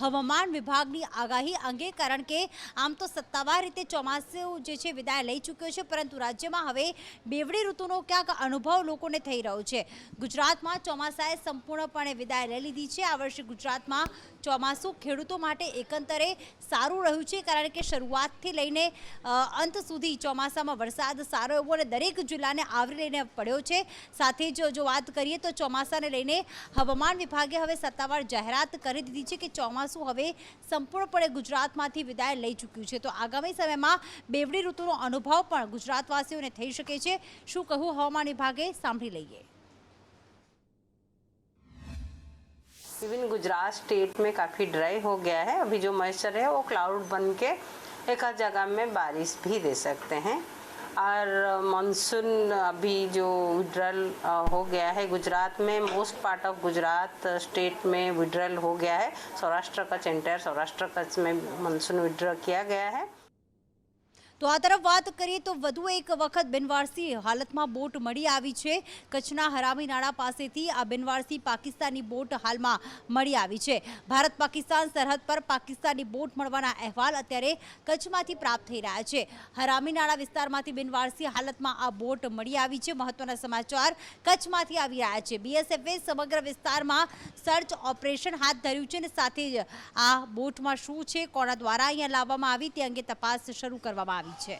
હવામાન વિભાગની આગાહી અંગે, કારણ કે આમ તો સત્તાવાર રીતે ચોમાસું જે છે વિદાય લઈ ચૂક્યો છે, પરંતુ રાજ્યમાં હવે બેવડી ઋતુનો ક્યાંક અનુભવ લોકોને થઈ રહ્યો છે। ગુજરાતમાં ચોમાસાએ સંપૂર્ણપણે વિદાય લઈ લીધી છે। આ વર્ષે ગુજરાતમાં ચોમાસું ખેડૂતો માટે એકંદરે સારું રહ્યું છે, કારણ કે શરૂઆતથી લઈને અંત સુધી ચોમાસામાં વરસાદ સારો એવો અને દરેક જિલ્લાને આવરી લઈને પડ્યો છે। સાથે જ જો વાત કરીએ તો ચોમાસાને લઈને હવામાન વિભાગે હવે સત્તાવાર જાહેરાત કરી દીધી છે કે ચોમાસું હવે સંપૂર્ણપણે ગુજરાતમાંથી વિદાય લઈ ચૂક્યું છે। તો આગામી સમયમાં બેવડી ઋતુનો અનુભવ પણ ગુજરાતવાસીઓને થઈ શકે છે। શું કહ્યું હવામાન विभागे, સાંભળી લઈએ। इवन गुजरात स्टेट में काफ़ी ड्राई हो गया है। अभी जो मॉइस्चर है वो क्लाउड बन के एक आध जगह में बारिश भी दे सकते हैं। और मानसून अभी जो विड्रॉल हो गया है गुजरात में, most part of Gujarat state में विड्रॉल हो गया है। सौराष्ट्र कच्छ, एंटायर सौराष्ट्र कच्छ में मानसून विड्रॉ किया गया है। तो आ तरफ बात करिए तो વધુ એક વખત બિનવારસી હાલતમાં બોટ મળી આવી છે। કચ્છના હરામી નાળા પાસેથી આ બિનવારસી પાકિસ્તાની બોટ હાલમાં મળી આવી છે। ભારત પાકિસ્તાન સરહદ પર પાકિસ્તાની બોટ મળવાના અહેવાલ અત્યારે કચ્છમાંથી પ્રાપ્ત થઈ રહ્યા છે। હરામી નાળા વિસ્તારમાંથી બિનવારસી હાલતમાં આ બોટ મળી આવી છે। મહત્વના સમાચાર કચ્છમાંથી આવી રહ્યા છે। બીએસએફએ સમગ્ર વિસ્તારમાં સર્ચ ઓપરેશન હાથ ધર્યું છે અને સાથે જ આ બોટમાં શું છે, કોના દ્વારા અહીંયા લાવવામાં આવી તે અંગે તપાસ શરૂ કરવામાં આવી છે।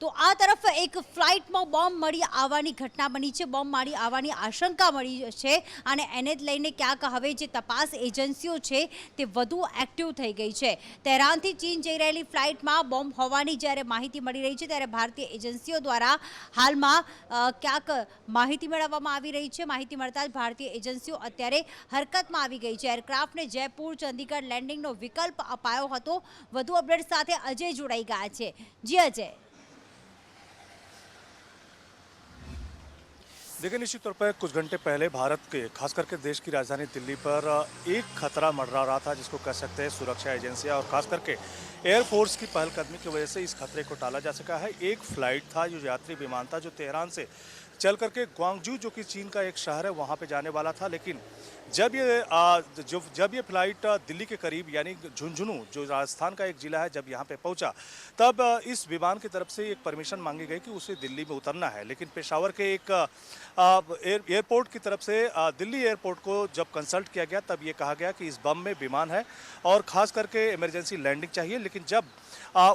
तो आ तरफ एक फ्लाइट में बॉम्ब मળી આવવાની ઘટના બની છે। બોમ્બ મળી આવવાની આશંકા મળી છે અને એને જ લઈને ક્યાંક હવે જે તપાસ એજન્સીઓ છે તે વધુ એક્ટિવ થઈ ગઈ છે। તેહરાનથી ચીન જઈ રહેલી ફ્લાઇટમાં બોમ્બ હોવાની જ્યારે માહિતી મળી રહી છે, ત્યારે ભારતીય એજન્સીઓ દ્વારા હાલમાં ક્યાંક માહિતી મેળવવામાં આવી રહી છે। માહિતી મળતા જ ભારતીય એજન્સીઓ અત્યારે હરકતમાં આવી ગઈ છે। એરક્રાફ્ટને જયપુર ચંદીગઢ લેન્ડિંગનો વિકલ્પ અપાયો હતો। વધુ અપડેટ સાથે અજય જોડાઈ ગયા છે। જી અજય। देखिए, निश्चित तौर पर कुछ घंटे पहले भारत के खास करके देश की राजधानी दिल्ली पर एक खतरा मंडरा रहा था, जिसको कह सकते हैं सुरक्षा एजेंसियां और खास करके एयरफोर्स की पहलकदमी की वजह से इस खतरे को टाला जा सका है। एक फ्लाइट था, जो यात्री विमान था, जो तेहरान से चल करके ग्वांगजू, जो कि चीन का एक शहर है, वहाँ पे जाने वाला था। लेकिन जब ये फ्लाइट दिल्ली के करीब यानी झुंझुनू, जो राजस्थान का एक ज़िला है, जब यहाँ पे पहुँचा, तब इस विमान की तरफ से एक परमिशन मांगी गई कि उसे दिल्ली में उतरना है। लेकिन पेशावर के एक एयरपोर्ट की तरफ से दिल्ली एयरपोर्ट को जब कंसल्ट किया गया, तब ये कहा गया कि इस बम में विमान है और ख़ास करके इमरजेंसी लैंडिंग चाहिए। लेकिन जब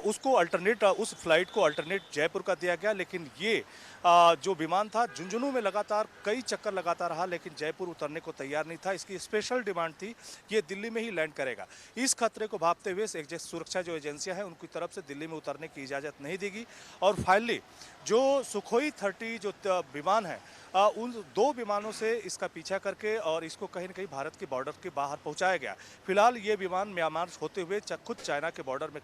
उसको अल्टरनेट उस फ्लाइट को अल्टरनेट जयपुर का दिया गया, लेकिन ये जो विमान था झुंझुनू में लगातार कई चक्कर लगाता रहा, लेकिन जयपुर उतरने को तैयार नहीं था। इसकी स्पेशल डिमांड थी कि ये दिल्ली में ही लैंड करेगा। इस खतरे को भांपते हुए सुरक्षा जो एजेंसियां हैं, उनकी तरफ से दिल्ली में उतरने की इजाज़त नहीं देगी। और फाइनली जो सुखोई 30 जो विमान है, उन 2 विमानों से इसका पीछा करके और इसको कहीं न कहीं भारत के बॉर्डर के बाहर पहुंचाया गया। फिलहाल ये विमान म्यांमार होते हुए खुद चाइना के बॉर्डर में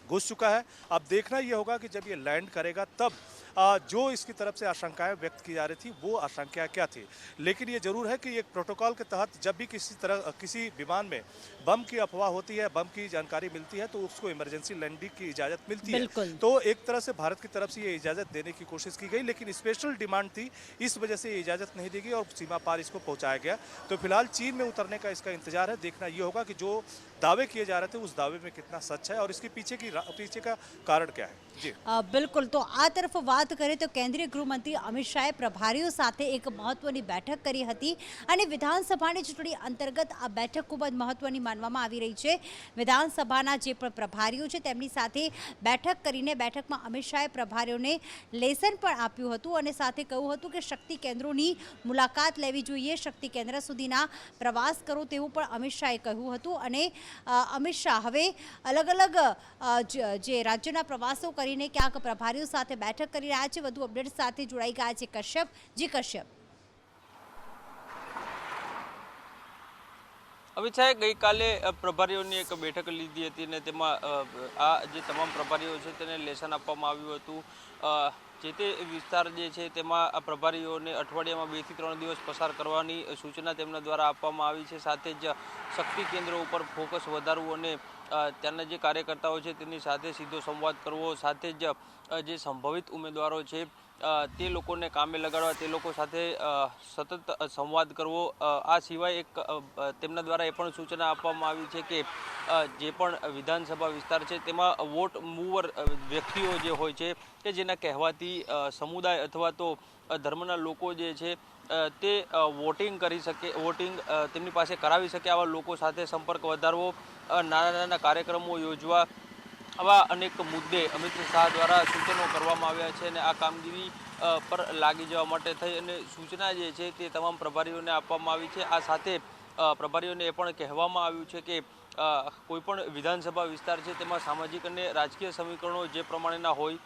घुस चुका है। अब देखना ये होगा कि जब ये लैंड करेगा, तब जो इसकी तरफ से आशंकाएं व्यक्त की जा रही थी, वो आशंकाएं क्या थी। लेकिन ये जरूर है कि एक प्रोटोकॉल के तहत जब भी किसी विमान में बम की अफवाह होती है, बम की जानकारी मिलती है, तो उसको इमरजेंसी लैंडिंग की इजाज़त मिलती है। तो एक तरह से भारत की तरफ से ये इजाज़त देने की कोशिश की गई, लेकिन स्पेशल डिमांड थी, इस वजह से ये इजाज़त नहीं दी गई और सीमा पार इसको पहुंचाया गया। तो फिलहाल चीन में उतरने का इसका इंतजार है। देखना ये होगा कि जो दावे किए जा रहे थे, उस दावे में कितना सच है और इसके पीछे का कारण क्या है। जी बिल्कुल। तो आ तरफ बात करें तो केंद्रीय गृहमंत्री अमित शाहे प्रभारीओ साथे एक महत्वनी बैठक करी हती અને વિધાનસભાની ચૂંટણી અંતર્ગત આ બેઠક ખૂબ જ મહત્વની માનવામાં આવી રહી છે। વિધાનસભાના જે પણ પ્રભારીઓ છે તેમની સાથે બેઠક કરીને બેઠકમાં અમિત શાહે પ્રભારીઓને લેસન પણ આપ્યું હતું અને સાથે કહ્યું હતું કે શક્તિ કેન્દ્રોની મુલાકાત લેવી જોઈએ, શક્તિ કેન્દ્ર સુધીના પ્રવાસ કરો તેવું પણ અમિત શાહે કહ્યું હતું। અને અમિત શાહ હવે અલગ અલગ જે રાજ્યના પ્રવાસો કરીને ક્યાંક પ્રભારીઓ સાથે બેઠક કરી રહ્યા છે। વધુ અપડેટ સાથે જોડાઈ ગયા છે કશ્યપ। જી કશ્યપ। અમિત શાહે ગઈકાલે પ્રભારીઓની એક બેઠક લીધી હતી અને તેમાં આ જે તમામ પ્રભારીઓ છે તેને લેસન આપવામાં આવ્યું હતું. જે તે વિસ્તાર જે છે તેમાં આ પ્રભારીઓને અઠવાડિયામાં 2 થી 3 દિવસ પસાર કરવાની સૂચના તેમના દ્વારા આપવામાં આવી છે. સાથે જ શક્તિ કેન્દ્રો ઉપર ફોકસ વધારવું અને ત્યાંના જે કાર્યકર્તાઓ છે તેની સાથે સીધો સંવાદ કરવો, સાથે જ જે સંભવિત ઉમેદવારો છે તે લોકોને કામે લગાડવા, તે લોકો સાથે સતત સંવાદ કરવો. આ સિવાય એક તેમના દ્વારા એ પણ સૂચના આપવામાં આવી છે કે જે પણ વિધાનસભા વિસ્તાર છે તેમાં વોટ મૂવર વ્યક્તિઓ જે હોય છે કે જેના કહેવાથી સમુદાય અથવા તો ધર્મના લોકો જે છે તે વોટિંગ કરી શકે, વોટિંગ તેમની પાસે કરાવી શકે, આવા લોકો સાથે સંપર્ક વધારવો, નાના નાના કાર્યક્રમો યોજવા, આવા અનેક મુદ્દે અમિત શાહ દ્વારા સૂચનો કરવામાં આવ્યા છે. અને આ કામગીરી પર લાગી જવા માટે થઈ અને સૂચના જે છે તે તમામ પ્રભારીઓને આપવામાં આવી છે. આ સાથે પ્રભારીઓને એ પણ કહેવામાં આવ્યું છે કે કોઈપણ વિધાનસભા વિસ્તાર છે તેમાં સામાજિક અને રાજકીય સમીકરણો જે પ્રમાણેના હોય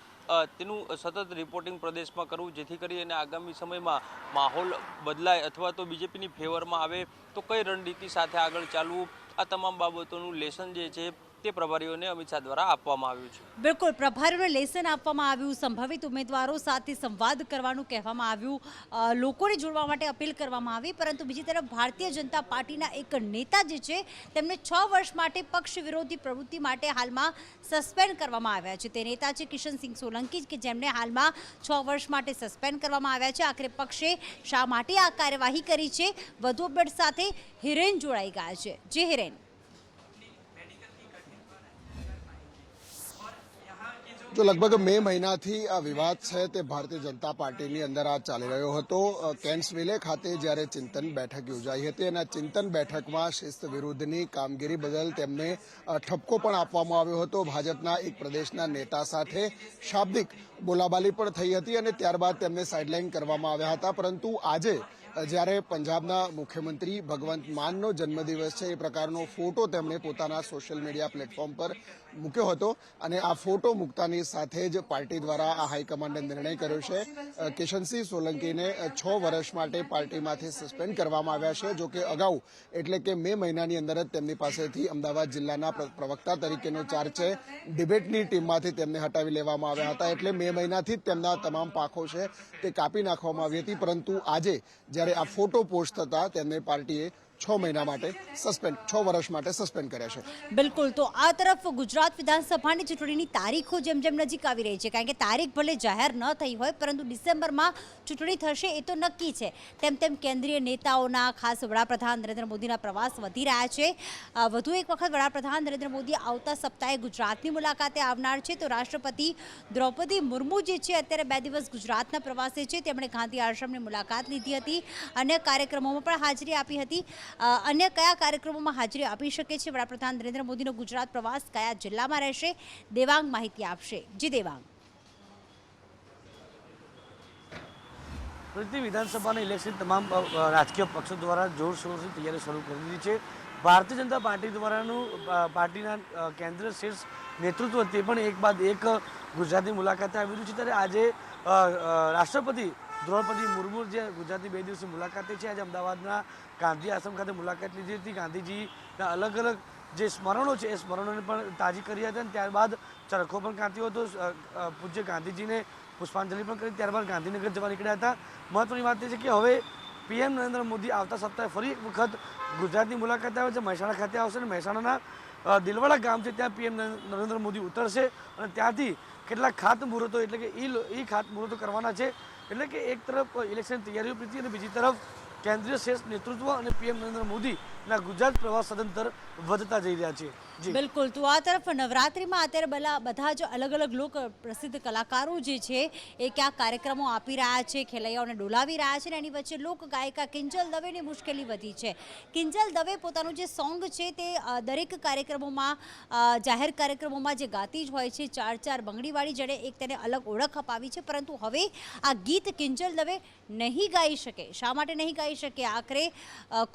તેનું સતત રિપોર્ટિંગ પ્રદેશમાં કરવું, જેથી કરી અને આગામી સમયમાં માહોલ બદલાય અથવા તો બીજેપીની ફેવરમાં આવે તો કઈ રણનીતિ સાથે આગળ ચાલવું, આ તમામ બાબતોનું લેસન જે છે તે પ્રભારીઓને અમિત શાહ દ્વારા આપવામાં આવ્યું છે. બિલકુલ, પ્રભારીઓને લેસન આપવામાં આવ્યું, સંભવિત ઉમેદવારો સાથે સંવાદ કરવાનું કહેવામાં આવ્યું, લોકોને જોડવા માટે અપીલ કરવામાં આવી. પરંતુ બીજી તરફ ભારતીય જનતા પાર્ટીના એક નેતા જે છે તેમને 6 વર્ષ માટે પક્ષ વિરોધી પ્રવૃત્તિ માટે હાલમાં સસ્પેન્ડ કરવામાં આવ્યા છે. તે નેતા છે કિશનસિંહ સોલંકી, કે જેમને હાલમાં 6 વર્ષ માટે સસ્પેન્ડ કરવામાં આવ્યા છે. આખરે પક્ષે શા માટે આ કાર્યવાહી કરી છે? વધુ અપડેટ સાથે હિરેન જોડાઈ ગયા છે. જે હિરેન, જો લગભગ મે મહિનાથી આ વિવાદ છે તે ભારતીય જનતા પાર્ટીની અંદર આ ચાલી રહ્યો હતો. કેન્ટ્સવિલે ખાતે જ્યારે ચિંતન બેઠક યોજાઈ હતી અને આ ચિંતન બેઠકમાં શિસ્ત વિરુદ્ધની કામગીરી બદલ તેમને ઠપકો પણ આપવામાં આવ્યો હતો. ભાજપના એક પ્રદેશના નેતા સાથે શાબ્દિક બોલાબાલી પણ થઈ હતી અને ત્યારબાદ તેમને સાઇડલાઇન કરવામાં આવ્યા હતા. પરંતુ આજે જ્યારે પંજાબના મુખ્યમંત્રી ભગવંત માનનો જન્મદિવસ છે એ પ્રકારનો ફોટો તેમણે પોતાના સોશિયલ મીડિયા પ્લેટફોર્મ પર મૂક્યો હતો અને આ ફોટો મૂકતાની સાથે જ પાર્ટી દ્વારા આ હાઈકમાન્ડે નિર્ણય કર્યો છે. કિશનસિંહ સોલંકીને 6 વર્ષ માટે પાર્ટીમાંથી સસ્પેન્ડ કરવામાં આવ્યા છે. જોકે અગાઉ એટલે કે મે મહિનાની અંદર જ તેમની પાસેથી અમદાવાદ જિલ્લાના પ્રવક્તા તરીકેનો ચાર્જ છે ડિબેટની ટીમમાંથી તેમને હટાવી લેવામાં આવ્યા હતા. એટલે મે મહિનાથી જ તેમના તમામ પાંખો છે તે કાપી નાખવામાં આવી હતી. પરંતુ આજે જ્યારે આ ફોટો પોસ્ટ થતા તેમને પાર્ટીએ 6 મહિના માટે 6 વર્ષ માટે સસ્પેન્ડ કર્યા છે. બિલકુલ. તો આ તરફ ગુજરાત વિધાનસભાની ચૂંટણીની તારીખો જેમ જેમ નજીક આવી રહી છે, કારણ કે તારીખ ભલે જાહેર ન થઈ હોય પરંતુ ડિસેમ્બરમાં ચૂંટણી થશે એ તો નક્કી છે, તેમ તેમ કેન્દ્રીય નેતાઓના, ખાસ વડાપ્રધાન નરેન્દ્ર મોદીના પ્રવાસ વધી રહ્યા છે. વધુ એક વખત વડાપ્રધાન નરેન્દ્ર મોદી આવતા સપ્તાહે ગુજરાતની મુલાકાતે આવનાર છે. તો રાષ્ટ્રપતિ દ્રૌપદી મુર્મુ જે છે અત્યારે 2 દિવસ ગુજરાતના પ્રવાસે છે. તેમણે ગાંધી આશ્રમની મુલાકાત લીધી હતી, અન્ય કાર્યક્રમોમાં પણ હાજરી આપી હતી. અન્ય કયા કાર્યક્રમોમાં હાજરી આપી શકે છે વડાપ્રધાન નરેન્દ્ર મોદીનો ગુજરાત પ્રવાસ, કયા જિલ્લામાં રહેશે? દેવાંગ માહિતી આપશે. જી દેવાંગ. વિધાનસભાના ઇલેક્શન તમામ રાજકીય પક્ષો દ્વારા જોરશોરથી તૈયારી શરૂ કરી દીધી છે. ભારતીય જનતા પાર્ટી દ્વારાનું પાર્ટીના કેન્દ્રીય શીર્ષ નેતૃત્વ તે પણ એક બાદ એક ગુજરાતની મુલાકાતે આવી રહ્યું છે. ત્યારે આજે રાષ્ટ્રપતિ દ્રૌપદી મુર્મુ જે ગુજરાતની 2 દિવસની મુલાકાતે છે, આજે અમદાવાદના ગાંધી આશ્રમ ખાતે મુલાકાત લીધી હતી. ગાંધીજીના અલગ અલગ જે સ્મરણો છે એ સ્મરણોને પણ તાજી કરી હતી અને ત્યારબાદ ચરખો પણ કાંત્યો હતો. પૂજ્ય ગાંધીજીને પુષ્પાંજલિ પણ કરી, ત્યારબાદ ગાંધીનગર જવા નીકળ્યા હતા. મહત્વની વાત એ છે કે હવે પીએમ નરેન્દ્ર મોદી આવતા સપ્તાહે ફરી એક વખત ગુજરાતની મુલાકાતે આવે છે. મહેસાણા ખાતે આવશે અને મહેસાણાના દિલવાડા ગામ છે ત્યાં પીએમ નરેન્દ્ર મોદી ઉતરશે અને ત્યાંથી કેટલાક ખાતમુહૂર્તો એટલે કે ઈ ખાતમુહૂર્તો કરવાના છે. એટલે કે એક તરફ ઇલેક્શન તૈયારીઓ પ્રીતિ અને બીજી તરફ કેન્દ્રીય શ્રેષ્ઠ નેતૃત્વ અને પીએમ નરેન્દ્ર મોદીના ગુજરાત પ્રવાસ સદંતર વધતા જઈ રહ્યા છે. બિલકુલ. તો આ તરફ નવરાત્રિમાં અત્યારે બધા જ અલગ અલગ લોક પ્રસિદ્ધ કલાકારો જે છે એ ક્યાંક કાર્યક્રમો આપી રહ્યા છે, ખેલૈયાઓને ડોલાવી રહ્યા છે. અને એની વચ્ચે લોક ગાયિકા કિંજલ દવેની મુશ્કેલી વધી છે. કિંજલ દવે પોતાનું જે સોંગ છે તે દરેક કાર્યક્રમોમાં, જાહેર કાર્યક્રમોમાં જે ગાતી જ હોય છે, 4 બંગડીવાળી, જેણે એક તેને અલગ ઓળખ અપાવી છે. પરંતુ હવે આ ગીત કિંજલ દવે નહીં ગાઈ શકે. શા માટે નહીં ગાઈ શકે? આખરે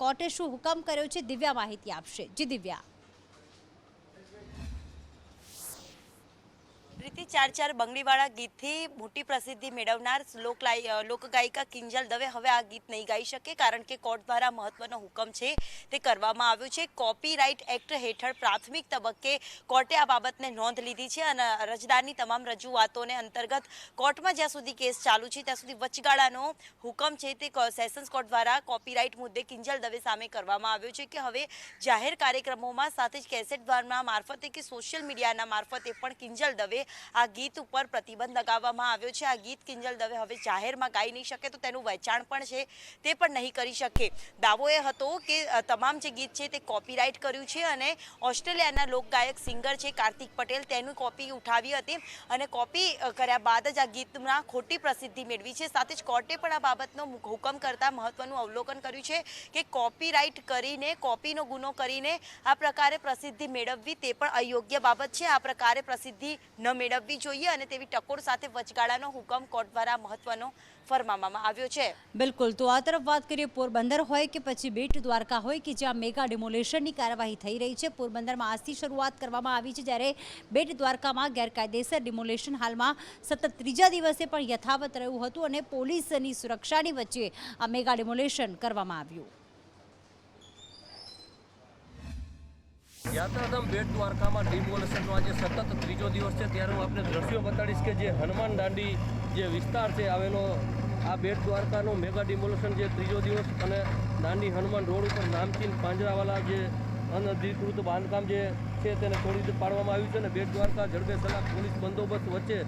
કોર્ટે શું હુકમ કર્યો છે? દિવ્યા માહિતી આપશે. જી દિવ્યા. પ્રીતિ, ચાર ચાર બંગડીવાળા ગીતથી મોટી પ્રસિદ્ધિ મેળવનાર લોકગાયિકા કિંજલ દવે હવે આ ગીત નહીં ગાઈ શકે, કારણ કે કોર્ટ દ્વારા મહત્વનો હુકમ છે તે કરવામાં આવ્યો છે. કોપીરાઇટ એક્ટ હેઠળ પ્રાથમિક તબક્કે કોર્ટે આ બાબતને નોંધ લીધી છે અને અરજદારની તમામ રજૂઆતોને અંતર્ગત કોર્ટમાં જ્યાં સુધી કેસ ચાલુ છે ત્યાં સુધી વચગાળાનો હુકમ છે તે સેશન્સ કોર્ટ દ્વારા કોપીરાઇટ મુદ્દે કિંજલ દવે સામે કરવામાં આવ્યો છે કે હવે જાહેર કાર્યક્રમોમાં સાથે જ કેસેટ દ્વારા મારફતે કે સોશિયલ મીડિયાના મારફતે પણ કિંજલ દવે આ ગીત ઉપર પ્રતિબંધ લગાવવામાં આવ્યો છે. આ ગીત કિંજલ દવે હવે જાહેરમાં ગાઈ નહીં શકે, તો તેનું વેચાણ પણ છે તે પણ નહીં કરી શકે. દાવો એ હતો કે તમામ જે ગીત છે તે કોપીરાઇટ કર્યું છે અને ઓસ્ટ્રેલિયાના લોકગાયક સિંગર છે કાર્તિક પટેલ તેનું કોપી ઉઠાવી હતી અને કોપી કર્યા બાદ જ આ ગીતમાં ખોટી પ્રસિદ્ધિ મેળવી છે. સાથે જ કોર્ટે પણ આ બાબતનો હુકમ કરતા મહત્વનું અવલોકન કર્યું છે કે કોપીરાઇટ કરીને કોપીનો ગુનો કરીને આ પ્રકારે પ્રસિદ્ધિ મેળવવી તે પણ અયોગ્ય બાબત છે. આ પ્રકારે પ્રસિદ્ધિ ન મેળવવી જોઈએ અને તેવી ટકોર સાથે વચગાળાનો હુકમ કોર્ટ દ્વારા મહત્વનો ફરમાવવામાં આવ્યો છે. બિલકુલ. તો આ તરફ વાત કરીએ પોરબંદર હોય કે પછી બેટ દ્વારકા હોય કે જ્યાં મેગા ડિમોલેશનની કાર્યવાહી થઈ રહી છે. પોરબંદરમાં આજથી શરૂઆત કરવામાં આવી છે, જ્યારે બેટ દ્વારકામાં ગેરકાયદેસર ડિમોલેશન હાલમાં સતત ત્રીજા દિવસે પણ યથાવત રહ્યું હતું અને પોલીસની સુરક્ષાની વચ્ચે આ મેગા ડિમોલેશન કરવામાં આવ્યું. યાત્રાધામ બેટ દ્વારકામાં ડિમોલેશનનો આજે સતત ત્રીજો દિવસ છે, ત્યારે હું આપને દ્રશ્યો બતાડીશ કે જે હનુમાન દાંડી જે વિસ્તાર છે આવેલો આ બેટ દ્વારકાનો મેગા ડિમોલેશન જે ત્રીજો દિવસ અને દાંડી હનુમાન રોડ ઉપર નામચીન પાંજરાવાલા જે અનધિકૃત બાંધકામ જે છે તેને તોડી પાડવામાં આવ્યું છે અને બેટ દ્વારકા જડબે સલાહ પોલીસ બંદોબસ્ત વચ્ચે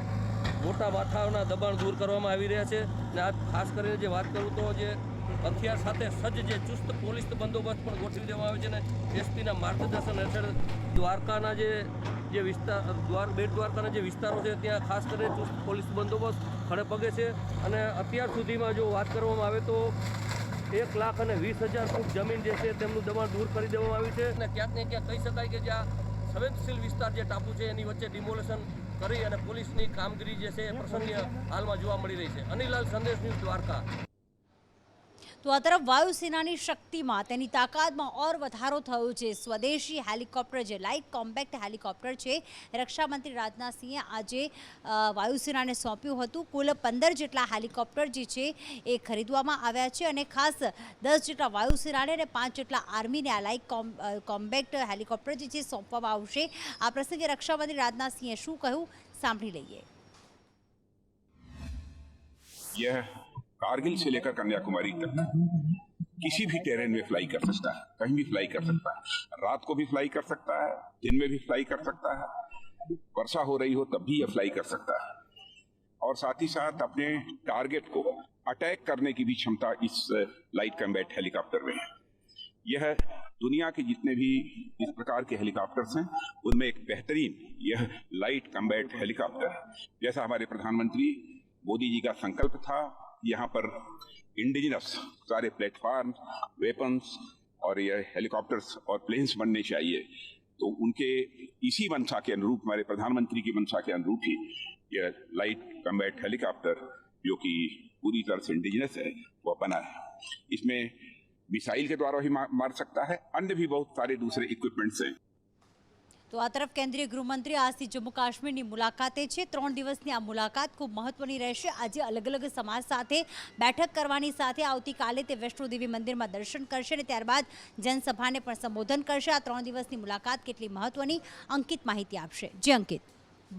મોટા માથાઓના દબાણ દૂર કરવામાં આવી રહ્યા છે. અને આ ખાસ કરીને જે વાત કરું તો જે હથિયાર સાથે સજ્જ જે ચુસ્ત પોલીસ બંદોબસ્ત પણ ગોઠવી દેવામાં આવે છે અને એસપીના માર્ગદર્શન હેઠળ દ્વારકાના જે વિસ્તાર બેટ દ્વારકાના જે વિસ્તારો છે ત્યાં ખાસ કરીને ચુસ્ત પોલીસ બંદોબસ્ત ખડે પગે છે. અને અત્યાર સુધીમાં જો વાત કરવામાં આવે તો 1,20,000 ફૂટ જમીન જે છે તેમનું દબાણ દૂર કરી દેવામાં આવ્યું છે અને ક્યાંક ને ક્યાંક કહી શકાય કે જ્યાં સંવેદનશીલ વિસ્તાર જે ટાપુ છે એની વચ્ચે ડિમોલેશન કરી અને પોલીસની કામગીરી જે છે એ પ્રસંગીય હાલમાં જોવા મળી રહી છે. અનિલાલ સંદેશ ન્યૂઝ દ્વારકા. તો આ તરફ વાયુસેનાની શક્તિમાં તેની તાકાતમાં ઓર વધારો થયો છે. સ્વદેશી હેલિકોપ્ટર જે લાઇટ કોમ્પેક્ટ હેલિકોપ્ટર છે રક્ષામંત્રી રાજનાથસિંહે આજે વાયુસેનાને સોંપ્યું હતું. કુલ 15 જેટલા હેલિકોપ્ટર જે છે એ ખરીદવામાં આવ્યા છે અને ખાસ 10 જેટલા વાયુસેનાને અને 5 જેટલા આર્મીને આ લાઇટ કોમ્પેક્ટ હેલિકોપ્ટર જે છે સોંપવામાં આવશે. આ પ્રસંગે રક્ષામંત્રી રાજનાથસિંહે શું કહ્યું સાંભળી લઈએ. कारगिल से लेकर कन्याकुमारी तक किसी भी टेरेन में फ्लाई कर सकता है, कहीं भी फ्लाई कर सकता है, रात को भी फ्लाई कर सकता है, दिन में भी फ्लाई कर सकता है, वर्षा हो रही हो तब भी यह फ्लाई कर सकता है और साथ ही साथ अपने टारगेट को अटैक करने की भी क्षमता इस लाइट कॉम्बैट हेलीकॉप्टर में है. यह दुनिया के जितने भी इस प्रकार के हेलीकॉप्टर्स हैं उनमें एक बेहतरीन यह लाइट कॉम्बैट हेलीकॉप्टर है. जैसा हमारे प्रधानमंत्री मोदी जी का संकल्प था, यहाँ पर इंडिजिनस सारे प्लेटफॉर्म, वेपन्स और ये हेलीकॉप्टर्स और प्लेन्स बनने चाहिए. तो उनके इसी मंशा के अनुरूप हमारे प्रधानमंत्री की मंशा के अनुरूप ही यह लाइट कॉम्बैट हेलीकॉप्टर जो कि पूरी तरह से इंडिजिनस है वो बना है. इसमें मिसाइल के द्वारा ही मार सकता है, अन्य भी बहुत सारे दूसरे इक्विपमेंट्स हैं. તો આ તરફ કેન્દ્રીય ગૃહમંત્રી આજથી જમ્મુ કાશ્મીરની મુલાકાતે છે. 3 દિવસની આ મુલાકાત ખૂબ મહત્વની રહેશે. આજે અલગ અલગ સમાજ સાથે બેઠક કરવાની સાથે આવતીકાલે તે વૈષ્ણોદેવી મંદિરમાં દર્શન કરશે અને ત્યારબાદ જનસભાને પણ સંબોધન કરશે. આ 3 દિવસની મુલાકાત કેટલી મહત્વની અંકિત માહિતી આપશે. જી અંકિત.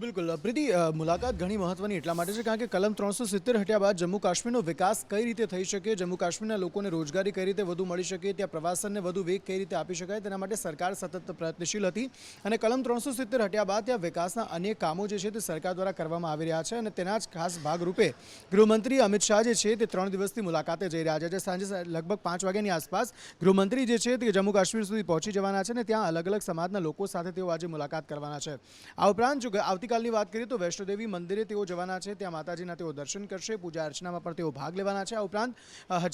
બિલકુલ પ્રીતિ, મુલાકાત ઘણી મહત્વની એટલા માટે છે કારણ કે કલમ 370 હટ્યા બાદ જમ્મુ કાશ્મીરનો વિકાસ કઈ રીતે થઈ શકે, જમ્મુ કાશ્મીરના લોકોને રોજગારી કઈ રીતે વધુ મળી શકે, ત્યાં પ્રવાસનને વધુ વેગ કઈ રીતે આપી શકાય તેના માટે સરકાર સતત પ્રયત્નશીલ હતી અને કલમ 370 હટ્યા બાદ ત્યાં વિકાસના અનેક કામો જે છે તે સરકાર દ્વારા કરવામાં આવી રહ્યા છે અને તેના જ ખાસ ભાગરૂપે ગૃહમંત્રી અમિત શાહ જે છે તે 3 દિવસની મુલાકાતે જઈ રહ્યા છે. આજે સાંજે લગભગ 5 વાગ્યાની આસપાસ ગૃહમંત્રી જે છે તે જમ્મુ કાશ્મીર સુધી પહોંચી જવાના છે અને ત્યાં અલગ અલગ સમાજના લોકો સાથે તેઓ આજે મુલાકાત કરવાના છે. આ ઉપરાંત જો આવતીકાલની વાત કરીએ તો વૈષ્ણોદેવી મંદિરે તેઓ જવાના છે, ત્યાં માતાજીના તેઓ દર્શન કરશે, પૂજા અર્ચનામાં પણ તેઓ ભાગ લેવાના છે. આ ઉપરાંત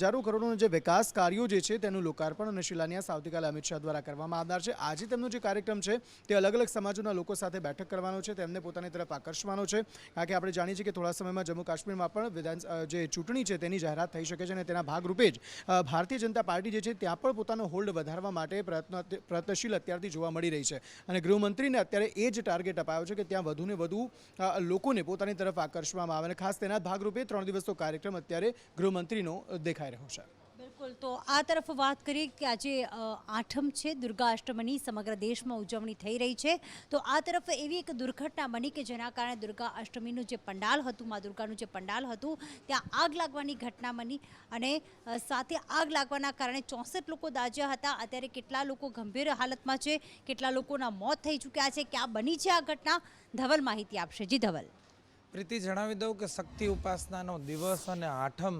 હજારો કરોડોના જે વિકાસ કાર્યો જે છે તેનું લોકાર્પણ અને શિલાન્યાસ આવતીકાલે અમિત શાહ દ્વારા કરવામાં આવનાર છે. આજે તેમનો જે કાર્યક્રમ છે તે અલગ અલગ સમાજોના લોકો સાથે બેઠક કરવાનો છે, તેમને પોતાની તરફ આકર્ષવાનો છે કારણ કે આપણે જાણીએ છીએ કે થોડા સમયમાં જમ્મુ કાશ્મીરમાં પણ જે ચૂંટણી છે તેની જાહેરાત થઈ શકે છે અને તેના ભાગરૂપે જ ભારતીય જનતા પાર્ટી જે છે ત્યાં પણ પોતાનો હોલ્ડ વધારવા માટે પ્રયત્નશીલ અત્યારથી જોવા મળી રહી છે અને ગૃહમંત્રીને અત્યારે એ જ ટાર્ગેટ અપાયો છે કે ત્યાં વધુ વધુને વધુ લોકોને પોતાની તરફ આકર્ષવામાં આવે અને ખાસ તેના ભાગરૂપે 3 દિવસનો કાર્યક્રમ અત્યારે ગૃહમંત્રીનો દેખાઈ રહ્યો છે. બિલકુલ, તો આ તરફ વાત કરીએ કે આજે આઠમ છે, દુર્ગા અષ્ટમીની સમગ્ર દેશમાં ઉજવણી થઈ રહી છે. તો આ તરફ એવી એક દુર્ઘટના બની કે જેના કારણે દુર્ગા અષ્ટમીનું જે પંડાલ હતું, મા દુર્ગાનું જે પંડાલ હતું, ત્યાં આગ લાગવાની ઘટના બની અને સાથે આગ લાગવાના કારણે 64 લોકો દાઝ્યા હતા. અત્યારે કેટલા લોકો ગંભીર હાલતમાં છે, કેટલા લોકોના મોત થઈ ચૂક્યા છે, ક્યાં બની છે આ ઘટના, ધવલ માહિતી આપશે. જી ધવલ. પ્રીતિ, જણાવી દઉં કે શક્તિ ઉપાસનાનો દિવસ અને આઠમ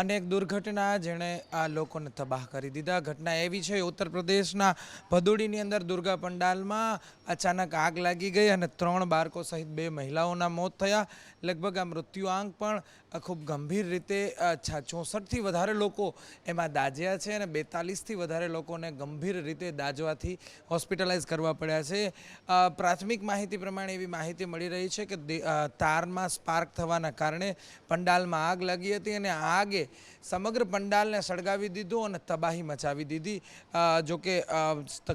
અને એક દુર્ઘટના જેણે આ લોકોને તબાહ કરી દીધા. ઘટના એવી છે, ઉત્તર પ્રદેશના ભદોડીની અંદર દુર્ગા પંડાલમાં અચાનક આગ લાગી ગઈ અને 3 બાળકો સહિત 2 મહિલાઓના મોત થયા. લગભગ આ મૃત્યુઆંક પણ ખૂબ ગંભીર રીતે 64થી વધારે લોકો એમાં દાઝ્યા છે અને 42થી વધારે લોકોને ગંભીર રીતે દાઝવાથી હોસ્પિટલાઇઝ કરવા પડ્યા છે. પ્રાથમિક માહિતી પ્રમાણે એવી માહિતી મળી રહી છે કે તારમાં સ્પાર્ક થવાના કારણે પંડાલમાં આગ લાગી હતી અને આગે સમગ્ર પંડાલને સળગાવી દીધું અને તબાહી મચાવી દીધી. જોકે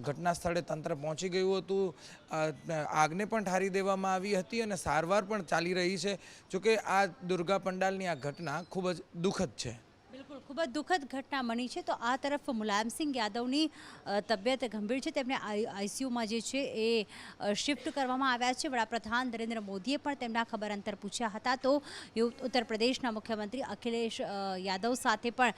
ઘટના સ્થળે તંત્ર પહોંચી ગયું હતું, આગને પણ ઠારી દેવામાં આવી હતી અને સારવાર પણ ચાલી રહી છે. જોકે આ દુર્ગા પંડાલની આ ઘટના ખૂબ જ દુઃખદ છે. બિલકુલ, ખૂબ જ દુઃખદ ઘટના બની છે. તો આ તરફ મુલાયમસિંહ યાદવની તબિયત ગંભીર છે, તેમને આઈસીયુમાં જે છે એ શિફ્ટ કરવામાં આવ્યા છે. વડાપ્રધાન નરેન્દ્ર મોદીએ પણ તેમના ખબર અંતર પૂછ્યા હતા. તો ઉત્તર પ્રદેશના મુખ્યમંત્રી અખિલેશ યાદવ સાથે પણ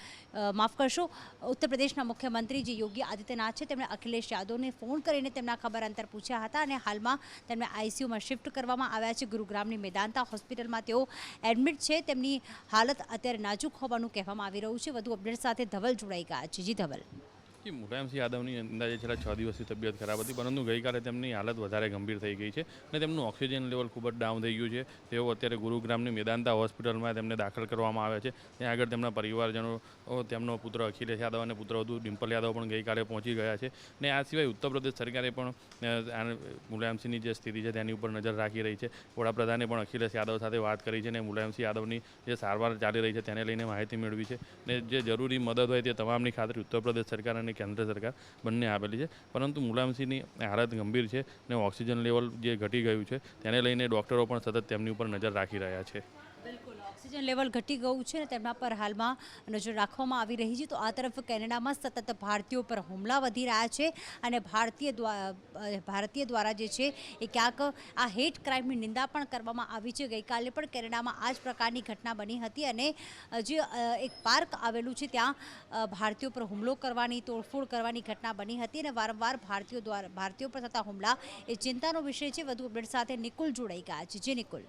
માફ કરશો, ઉત્તર પ્રદેશના મુખ્યમંત્રી જે યોગી આદિત્યનાથ છે તેમણે અખિલેશ યાદવને ફોન કરીને તેમના ખબર અંતર પૂછ્યા હતા અને હાલમાં તેમને આઈસીયુમાં શિફ્ટ કરવામાં આવ્યા છે. ગુરુગ્રામની મેદાંતા હોસ્પિટલમાં તેઓ એડમિટ છે. તેમની હાલત અત્યારે નાજુક હોવાનું કહેવામાં આવી રહ્યું છે. વધુ અપડેટ સાથે ધવલ જોડાઈ ગયા છે. જી ધવલ. મુલાયમસિંહ યાદવની અંદાજે છેલ્લા 6 દિવસથી તબિયત ખરાબ હતી, પરંતુ ગઈકાલે તેમની હાલત વધારે ગંભીર થઈ ગઈ છે અને તેમનું ઓક્સિજન લેવલ ખૂબ જ ડાઉન થઈ ગયું છે. તેઓ અત્યારે ગુરુગ્રામની મેદાંતા હોસ્પિટલમાં તેમને દાખલ કરવામાં આવ્યા છે. ત્યાં આગળ તેમના પરિવારજનો, તેમનો પુત્ર અખિલેશ યાદવ અને પુત્રવધુ ડિમ્પલ યાદવ પણ ગઈકાલે પહોંચી ગયા છે. અને આ સિવાય ઉત્તર પ્રદેશ સરકારે પણ મુલાયમસિંહની જે સ્થિતિ છે તેની ઉપર નજર રાખી રહી છે. વડાપ્રધાને પણ અખિલેશ યાદવ સાથે વાત કરી છે અને મુલાયમસિંહ યાદવની જે સારવાર ચાલી રહી છે તેને લઈને માહિતી મેળવી છે અને જે જરૂરી મદદ હોય તે તમામની ખાતરી ઉત્તર પ્રદેશ સરકાર અને કેન્દ્ર સરકાર બંને આપેલી છે. પરંતુ મુલાયમસિંહની હાલત ગંભીર છે અને ઓક્સિજન લેવલ જે ઘટી ગયું છે તેને લઈને ડૉક્ટરો પણ સતત તેમની ઉપર નજર રાખી રહ્યા છે. બિલકુલ, ઓક્સિજન લેવલ ઘટી ગયું છે અને તેમના પર હાલમાં નજર રાખવામાં આવી રહી છે. તો આ તરફ કેનેડામાં સતત ભારતીયો પર હુમલા વધી રહ્યા છે અને ભારતીય દ્વારા જે છે એ ક્યાંક આ હેટ ક્રાઇમની નિંદા પણ કરવામાં આવી છે. ગઈકાલે પણ કેનેડામાં આ જ પ્રકારની ઘટના બની હતી અને જે એક પાર્ક આવેલું છે ત્યાં ભારતીયો પર હુમલો કરવાની, તોડફોડ કરવાની ઘટના બની હતી અને વારંવાર ભારતીયો પર થતા હુમલા એ ચિંતાનો વિષય છે. વધુ અપડેટ સાથે નિકુલ જોડાઈ ગયા છે. જે નિકુલ.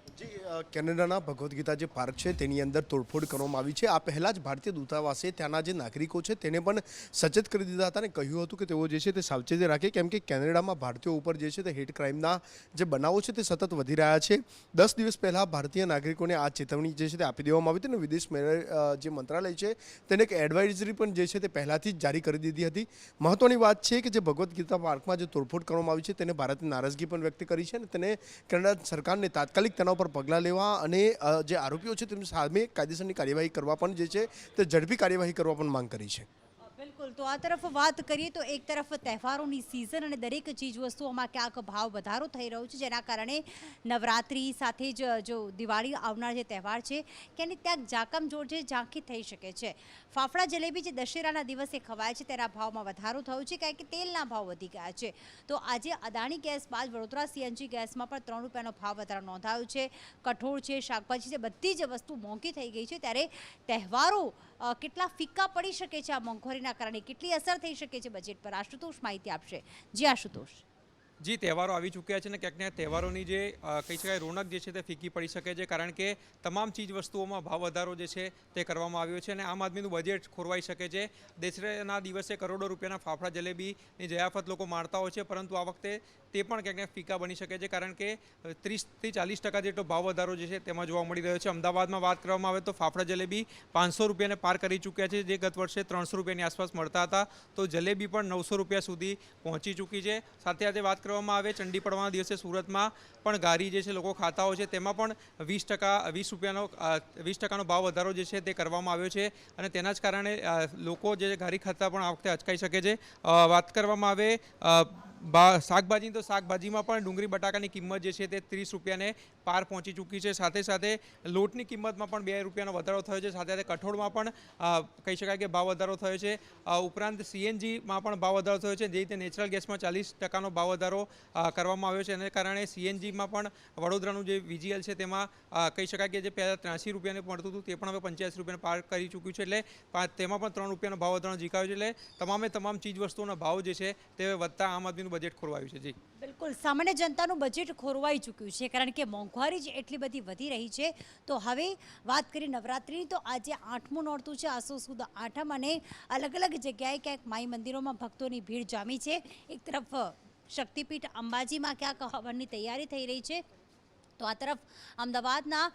કેનેડાના ભગવદ્ ગીતા જે પાર્ક છે તેની અંદર તોડફોડ કરવામાં આવી છે. આ પહેલાં જ ભારતીય દૂતાવાસે ત્યાંના જે નાગરિકો છે તેને પણ સચેત કરી દીધા હતા અને કહ્યું હતું કે તેઓ જે છે તે સાવચેતી રાખે, કેમ કે કેનેડામાં ભારતીયો ઉપર જે છે તે હેટ ક્રાઇમના જે બનાવો છે તે સતત વધી રહ્યા છે. 10 દિવસ પહેલાં ભારતીય નાગરિકોને આ ચેતવણી જે છે તે આપી દેવામાં આવી હતી અને વિદેશ જે મંત્રાલય છે તેને એક એડવાઇઝરી પણ જે છે તે પહેલાંથી જ જારી કરી દીધી હતી. મહત્વની વાત છે કે જે ભગવદ્ ગીતા પાર્કમાં જે તોડફોડ કરવામાં આવી છે તેને ભારતે નારાજગી પણ વ્યક્ત કરી છે અને તેને કેનેડા સરકારને તાત્કાલિક તેના ઉપર પગલાં લેવા અને જે આરોપીઓ છે તેમની સામે કાયદેસરની કાર્યવાહી કરવા પણ જે છે તે ઝડપી કાર્યવાહી કરવા પણ માંગ કરી છે. બિલકુલ, તો આ તરફ વાત કરીએ તો એક તરફ તહેવારોની સિઝન અને દરેક ચીજ વસ્તુઓમાં ક્યાંક ભાવ વધારો થઈ રહ્યો છે, જેના કારણે નવરાત્રી સાથે જ જો દિવાળી આવનાર જે તહેવાર છે તેની ત્યાં જાકમજોડ જે ઝાંખી થઈ શકે છે. ફાફડા જલેબી જે દશેરાના દિવસે ખવાય છે તેના ભાવમાં વધારો થયો છે, કારણ કે તેલના ભાવ વધી ગયા છે. તો આજે અદાણી ગેસ બાદ વડોદરા સીએનજી ગેસમાં પણ 3 રૂપિયાનો ભાવ વધારો નોંધાયો છે. કઠોળ છે, શાકભાજી છે, બધી જ વસ્તુ મોંઘી થઈ ગઈ છે. ત્યારે તહેવારો કેટલા ફિક્કા પડી શકે છે આ મોંઘવારીના કારણે, કેટલી અસર થઈ શકે છે બજેટ પર, આશુતોષ માહિતી આપશે. જી આશુતોષ. જી, તહેવારો આવી ચૂક્યા છે અને ક્યાંક ને તહેવારોની જે કહી શકાય રોનક જે છે તે ફીકી પડી શકે છે, કારણ કે તમામ ચીજ વસ્તુઓમાં ભાવ વધારો જે છે તે કરવામાં આવ્યો છે અને આમ આદમીનું બજેટ ખોરવાઈ શકે છે. દશેરાના દિવસે કરોડો રૂપિયાના ફાફડા જલેબીની જયાફત લોકો માણતા હોય છે, પરંતુ આ વખતે તે પણ ક્યાંક ફીકા બની શકે છે, કારણ કે 30થી 40% જેટલો ભાવ વધારો જે છે તેમાં જોવા મળી રહ્યો છે. અમદાવાદમાં વાત કરવામાં આવે તો ફાફડા જલેબી 500 રૂપિયાને પાર કરી ચૂક્યા છે, જે ગત વર્ષે 300 રૂપિયાની આસપાસ મળતા હતા. તો જલેબી પણ 900 રૂપિયા સુધી પહોંચી ચૂકી છે. સાથે સાથે વાત કરવામાં આવે ચંડી પડવાના દિવસે સુરતમાં પણ ઘારી જે છે લોકો ખાતા હોય છે, તેમાં પણ 20% ભાવ વધારો જે છે તે કરવામાં આવ્યો છે અને તેના જ કારણે લોકો જે ઘારી ખાતા પણ આ વખતે અચકાઈ શકે છે. વાત કરવામાં આવે શાકભાજી તો શાકભાજીમાં પણ ડુંગળી બટાકાની કિંમત જે છે તે 30 રૂપિયાને પાર પહોંચી ચૂકી છે. સાથે સાથે લોટની કિંમતમાં પણ 2 રૂપિયાનો વધારો થયો છે. સાથે સાથે કઠોળમાં પણ કહી શકાય કે ભાવ વધારો થયો છે. ઉપરાંત સીએનજીમાં પણ ભાવ વધારો થયો છે. જે રીતે નેચરલ ગેસમાં 40% ભાવ વધારો કરવામાં આવ્યો છે. એને કારણે સીએનજીમાં પણ વડોદરાનું જે વીજીએલ છે તેમાં કહી શકાય કે જે પહેલાં 83 રૂપિયાને મળતું હતું તે પણ હવે 85 રૂપિયાને પાર કરી ચૂક્યું છે. એટલે તેમાં પણ 3 રૂપિયાનો ભાવ વધારો ઝીકાવ્યો છે. એટલે તમામ ચીજ વસ્તુઓના ભાવ જે છે તે વધતા આમ આદમીનું બજેટ ખોરવાયું છે. જી બિલકુલ, સામાન્ય જનતાનું બજેટ ખોરવાઈ ચૂક્યું છે કારણ કે મોંઘવારી જ એટલી બધી વધી રહી છે. તો હવે વાત કરી નવરાત્રિની, તો આજે 8મું નોરતું છે, આસો સુદ આઠમ, અને અલગ અલગ જગ્યાએ ક્યાંક માઈ મંદિરોમાં ભક્તોની ભીડ જામી છે. એક તરફ શક્તિપીઠ અંબાજીમાં ક્યાંક હવનની તૈયારી થઈ રહી છે, તો આ તરફ અમદાવાદના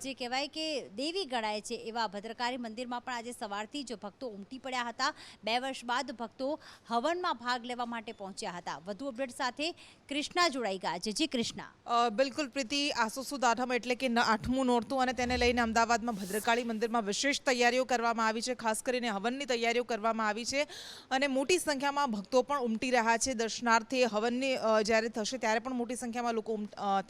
જે કહેવાય કે દેવી ગણાય છે એવા ભદ્રકાળી મંદિરમાં પણ આજે સવારથી જ ભક્તો ઉમટી પડ્યા હતા. 2 વર્ષ બાદ ભક્તો હવનમાં ભાગ લેવા માટે પહોંચ્યા હતા. વધુ અપડેટ સાથે કૃષ્ણા જોડાઈ ગયા છે. જી કૃષ્ણા. બિલકુલ પ્રીતિ, આસો સુદ આઠમ એટલે કે 8મું નોરતું, અને તેને લઈને અમદાવાદમાં ભદ્રકાળી મંદિરમાં વિશેષ તૈયારીઓ કરવામાં આવી છે. ખાસ કરીને હવનની તૈયારીઓ કરવામાં આવી છે અને મોટી સંખ્યામાં ભક્તો પણ ઉમટી રહ્યા છે. દર્શનાર્થે હવનની જ્યારે થશે ત્યારે પણ મોટી સંખ્યામાં લોકો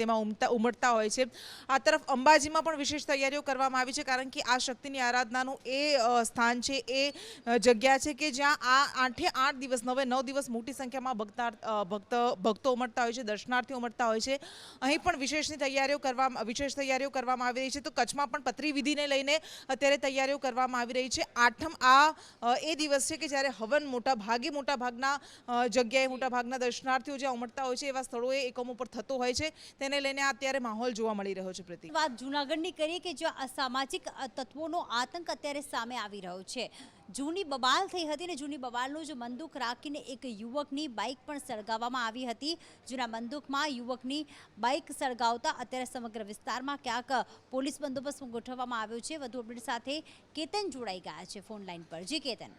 તેમાં ઉમટતા હોય છે. આ તરફ અંબાજીમાં પણ વિશેષ તૈયારીઓ કરવામાં આવી છે કારણ કે આ શક્તિની આરાધનાનું એ સ્થાન છે, એ જગ્યા છે કે જ્યાં આ 8 દિવસ 9 દિવસ મોટી સંખ્યામાં ભક્તો ઉમટતા હોય છે, દર્શનાર્થીઓ ઉમટતા હોય છે. અહીં પણ વિશેષ તૈયારીઓ કરવામાં આવી રહી છે. તો કચ્છમાં પણ પતરી વિધિને લઈને અત્યારે તૈયારીઓ કરવામાં આવી રહી છે. આઠમ એ દિવસ છે કે જ્યારે હવન મોટાભાગના જગ્યાએ મોટાભાગના દર્શનાર્થીઓ જ્યાં ઉમટતા હોય છે એવા સ્થળોએ એકમો પર થતો હોય છે. તેને લઈને અત્યારે માહોલ જોવા મળી રહ્યો છે. પ્રીતિ, વાત જૂનાગઢની કરીએ કે જ્યાં અસામાજિક તત્વોનો આતંક અત્યારે સામે આવી રહ્યો છે. જૂની બબાલ થઈ હતી ને જૂની બબાલનું જ બંદૂક રાખીને એક યુવકની બાઇક પણ સળગાવવામાં આવી હતી. જૂના બંદૂકમાં યુવકની બાઇક સળગાવતા અત્યારે સમગ્ર વિસ્તારમાં ક્યાંક પોલીસ બંદોબસ્ત ગોઠવવામાં આવ્યો છે. વધુ અપડેટ સાથે કેતન જોડાઈ ગયા છે ફોન લાઈન પર. જી કેતન.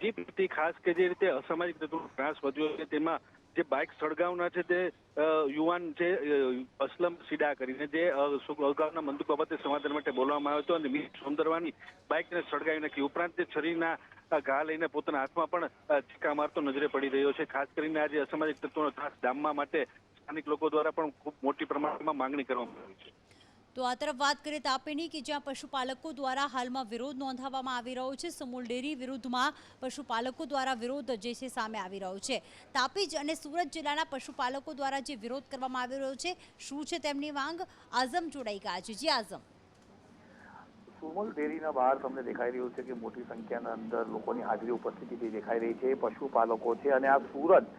જી પ્રીતિ, ખાસ કે જે રીતે અસામાજિક તત્વોનો ત્રાસ વધ્યો છે તેમાં જે બાઇક સળગાવના છે તે યુવાન છે અસલમ સીડા કરીને જે અગાઉના બંદૂક બાબતે સમાધાન માટે બોલવામાં આવ્યો હતો અને મીર સોંદરવાની બાઇકને સળગાવી નાખી. ઉપરાંત તે છરીના ઘા લઈને પોતાના હાથમાં પણ ચીકા મારતો નજરે પડી રહ્યો છે. ખાસ કરીને આજે અસામાજિક તત્વોનો ત્રાસ ડામવા માટે સ્થાનિક લોકો દ્વારા પણ ખૂબ મોટી પ્રમાણમાં માંગણી કરવામાં આવી છે. તો આ તરફ વાત કરીએ તાપીની કે જ્યાં પશુપાલકો દ્વારા હાલમાં વિરોધ નોંધાવવામાં આવી રહ્યો છે. સમૂલ ડેરી વિરુદ્ધમાં પશુપાલકો દ્વારા વિરોધ જે છે સામે આવી રહ્યો છે. તાપી અને સુરત જિલ્લાના પશુપાલકો દ્વારા જે વિરોધ કરવામાં આવી રહ્યો છે, શું છે તેમની માંગ? આઝમ જોડાઈ ગયા છે. જી આઝમ. સુમુલ ડેરીના બહાર તમને દેખાઈ રહ્યું છે કે મોટી સંખ્યાના અંદર લોકોની હાજરી ઉપસ્થિતિ દેખાઈ રહી છે. પશુપાલકો છે અને આ સુરત